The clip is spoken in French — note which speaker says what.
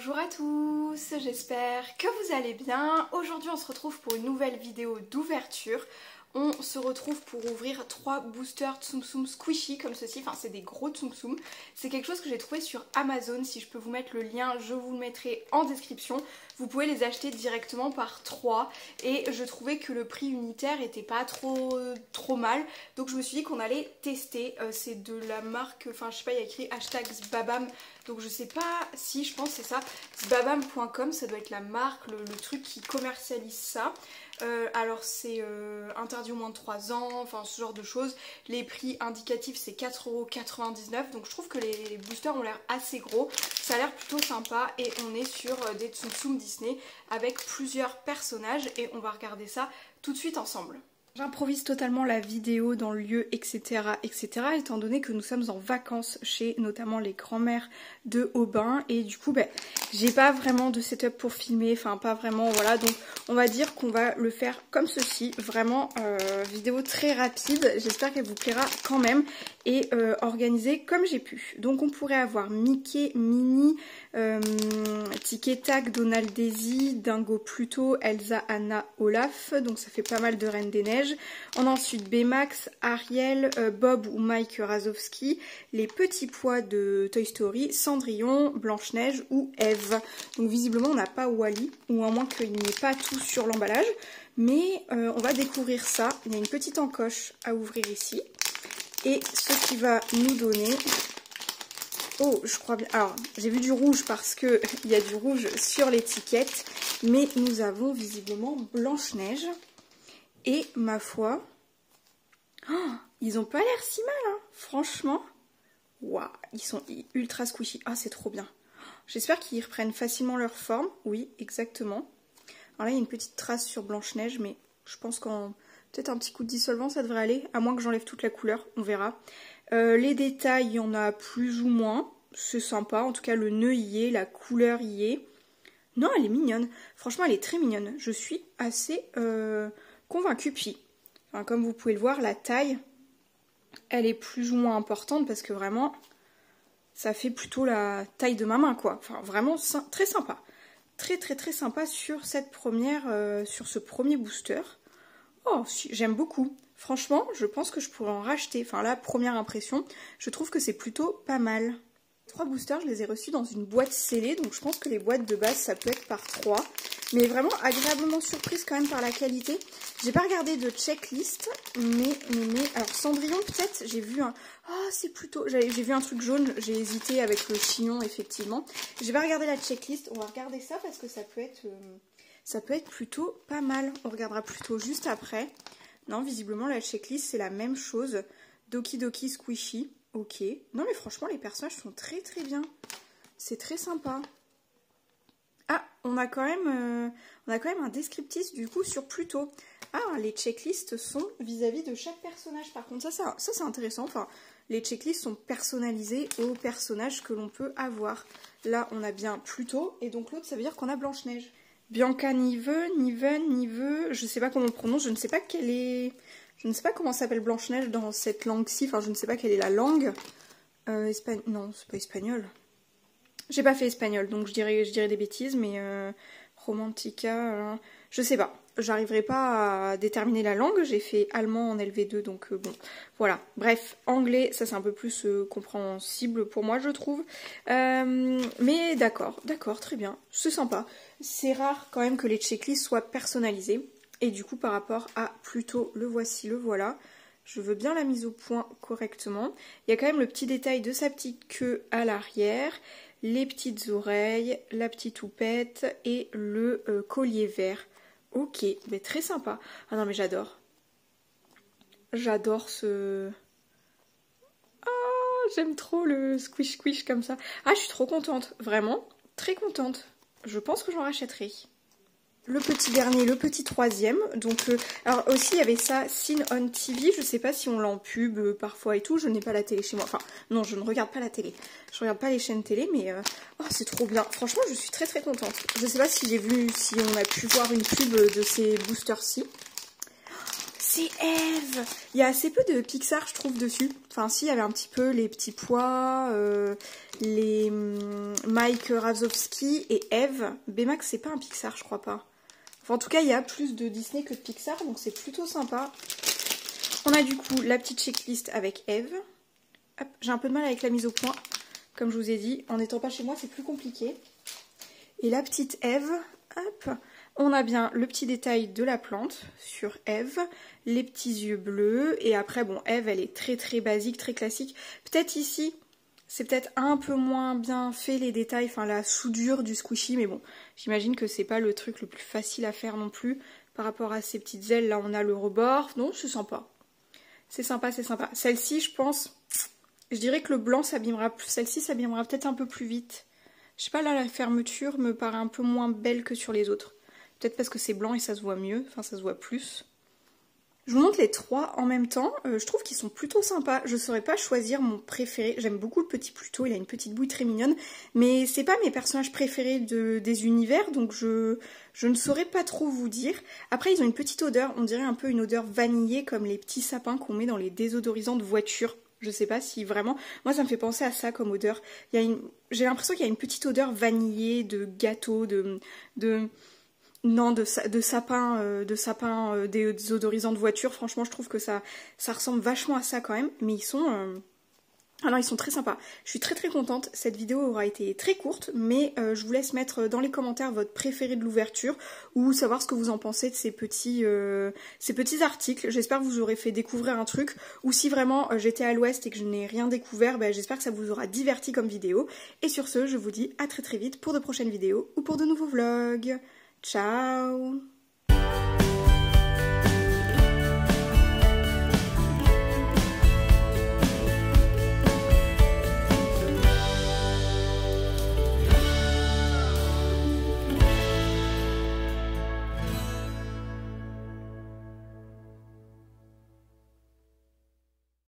Speaker 1: Bonjour à tous, j'espère que vous allez bien. Aujourd'hui on se retrouve pour une nouvelle vidéo d'ouverture. On se retrouve pour ouvrir 3 boosters Tsum Tsum Squishy comme ceci, enfin c'est des gros Tsum Tsum. C'est quelque chose que j'ai trouvé sur Amazon, si je peux vous mettre le lien je vous le mettrai en description. Vous pouvez les acheter directement par 3 et je trouvais que le prix unitaire était pas trop mal. Donc je me suis dit qu'on allait tester, c'est de la marque, enfin je sais pas, il y a écrit #Sbabam. Donc je sais pas si, je pense que c'est ça, sbabam.com, ça doit être la marque, le truc qui commercialise ça. Alors c'est interdit au moins de 3 ans, enfin ce genre de choses. Les prix indicatifs c'est 4,99 €, donc je trouve que les boosters ont l'air assez gros. Ça a l'air plutôt sympa et on est sur des Tsum Tsum Disney avec plusieurs personnages et on va regarder ça tout de suite ensemble. J'improvise totalement la vidéo dans le lieu, etc., etc., étant donné que nous sommes en vacances chez notamment les grands-mères de Aubin. Et du coup, j'ai pas vraiment de setup pour filmer, enfin pas vraiment, voilà. Donc on va dire qu'on va le faire comme ceci, vraiment vidéo très rapide. J'espère qu'elle vous plaira quand même et organisée comme j'ai pu. Donc on pourrait avoir Mickey, Minnie, Tic et Tac, Donald, Daisy, Dingo, Pluto, Elsa, Anna, Olaf. Donc ça fait pas mal de Reine des Neiges. On a ensuite Baymax, Ariel, Bob ou Mike Razowski, les petits pois de Toy Story, Cendrillon, Blanche-Neige ou Eve. Donc visiblement on n'a pas Wally, ou à moins qu'il n'y ait pas tout sur l'emballage. Mais on va découvrir ça. Il y a une petite encoche à ouvrir ici. Et ce qui va nous donner... Oh, je crois bien... Alors, j'ai vu du rouge parce qu'il y a du rouge sur l'étiquette. Mais nous avons visiblement Blanche-Neige. Et ma foi, oh, ils ont pas l'air si mal, hein, franchement. Waouh, ils sont ultra squishy. Ah, c'est trop bien. J'espère qu'ils reprennent facilement leur forme. Oui, exactement. Alors là, il y a une petite trace sur Blanche-Neige, mais je pense qu'en peut-être un petit coup de dissolvant, ça devrait aller. À moins que j'enlève toute la couleur, on verra. Les détails, il y en a plus ou moins. C'est sympa. En tout cas, le nœud y est, la couleur y est. Non, elle est mignonne. Franchement, elle est très mignonne. Je suis assez... convaincue. Puis, enfin, comme vous pouvez le voir, la taille, elle est plus ou moins importante parce que vraiment, ça fait plutôt la taille de ma main, quoi. Enfin, vraiment très sympa. Très sympa sur cette première, sur ce premier booster. Oh, j'aime beaucoup. Franchement, je pense que je pourrais en racheter. Enfin, la première impression, je trouve que c'est plutôt pas mal. 3 boosters, je les ai reçus dans une boîte scellée, donc je pense que les boîtes de base, ça peut être par 3. Mais vraiment agréablement surprise quand même par la qualité. J'ai pas regardé de checklist, mais... Alors Cendrillon peut-être, j'ai vu un... Ah, c'est plutôt... J'ai vu un truc jaune, j'ai hésité avec le chignon, effectivement. J'ai pas regardé la checklist, on va regarder ça parce que ça peut être plutôt pas mal. On regardera plutôt juste après. Non, visiblement la checklist, c'est la même chose. Doki Doki Squishy. Ok. Non mais franchement les personnages sont très bien. C'est très sympa. Ah, on a quand même un descriptif du coup sur Pluto. Ah, les checklists sont vis-à-vis de chaque personnage. Par contre, ça c'est intéressant. Enfin, les checklists sont personnalisées aux personnages que l'on peut avoir. Là, on a bien Pluto et donc l'autre, ça veut dire qu'on a Blanche-Neige. Bianca Nive, je sais pas comment on prononce, je ne sais pas quelle est... Je ne sais pas comment s'appelle Blanche-Neige dans cette langue-ci, enfin je ne sais pas quelle est la langue. Non, c'est pas espagnol. J'ai pas fait espagnol, donc je dirais des bêtises, mais Romantica, je sais pas. J'arriverai pas à déterminer la langue, j'ai fait allemand en LV2, donc bon, voilà. Bref, anglais, ça c'est un peu plus compréhensible pour moi, je trouve. Mais d'accord, très bien, c'est sympa. C'est rare quand même que les checklists soient personnalisées. Et du coup, par rapport à Pluto, le voici, le voilà. Je veux bien la mise au point correctement. Il y a quand même le petit détail de sa petite queue à l'arrière, les petites oreilles, la petite houppette et le collier vert. Ok, mais très sympa. Ah non, mais j'adore. J'adore ce... Ah, j'aime trop le squish comme ça. Ah, je suis trop contente, vraiment, très contente. Je pense que j'en rachèterai. Le petit dernier, le petit troisième. Donc, alors aussi il y avait ça, Scene on TV. Je sais pas si on l'a en pub parfois et tout. Je n'ai pas la télé chez moi. Enfin, non, je ne regarde pas la télé. Je regarde pas les chaînes télé, mais oh, c'est trop bien. Franchement, je suis très contente. Je sais pas si on a pu voir une pub de ces boosters-ci. c'est Eve. Il y a assez peu de Pixar, je trouve, dessus. Enfin, si, il y avait un petit peu les petits pois, les Mike Wazowski et Eve. Baymax, c'est pas un Pixar, je crois pas. Enfin, en tout cas, il y a plus de Disney que de Pixar, donc c'est plutôt sympa. On a du coup la petite checklist avec Eve. J'ai un peu de mal avec la mise au point, comme je vous ai dit. En n'étant pas chez moi, c'est plus compliqué. Et la petite Eve, hop, on a bien le petit détail de la plante sur Eve, les petits yeux bleus. Et après, bon, Eve, elle est très basique, très classique. Peut-être ici, c'est peut-être un peu moins bien fait les détails, enfin la soudure du squishy. Mais bon, j'imagine que c'est pas le truc le plus facile à faire non plus. Par rapport à ces petites ailes, là, on a le rebord. Non, c'est sympa. C'est sympa, c'est sympa. Celle-ci, je pense, je dirais que le blanc s'abîmera plus. Celle-ci s'abîmera peut-être un peu plus vite. Je sais pas, là, la fermeture me paraît un peu moins belle que sur les autres. Peut-être parce que c'est blanc et ça se voit mieux, enfin ça se voit plus. Je vous montre les trois en même temps. Je trouve qu'ils sont plutôt sympas. Je ne saurais pas choisir mon préféré. J'aime beaucoup le petit Pluto, il a une petite bouille très mignonne. Mais c'est pas mes personnages préférés des univers, donc je ne saurais pas trop vous dire. Après, ils ont une petite odeur, on dirait un peu une odeur vanillée, comme les petits sapins qu'on met dans les désodorisants de voiture. Je sais pas si vraiment... Moi, ça me fait penser à ça comme odeur. J'ai l'impression qu'il y a une petite odeur vanillée, de gâteau, Non, de sapin, des odorisants de voiture. Franchement, je trouve que ça ressemble vachement à ça quand même. Mais ils sont... Alors, ils sont très sympas. Je suis très contente. Cette vidéo aura été très courte, mais je vous laisse mettre dans les commentaires votre préféré de l'ouverture ou savoir ce que vous en pensez de ces petits articles. J'espère que vous aurez fait découvrir un truc. Ou si vraiment j'étais à l'ouest et que je n'ai rien découvert, ben, j'espère que ça vous aura diverti comme vidéo. Et sur ce, je vous dis à très vite pour de prochaines vidéos ou pour de nouveaux vlogs. Ciao!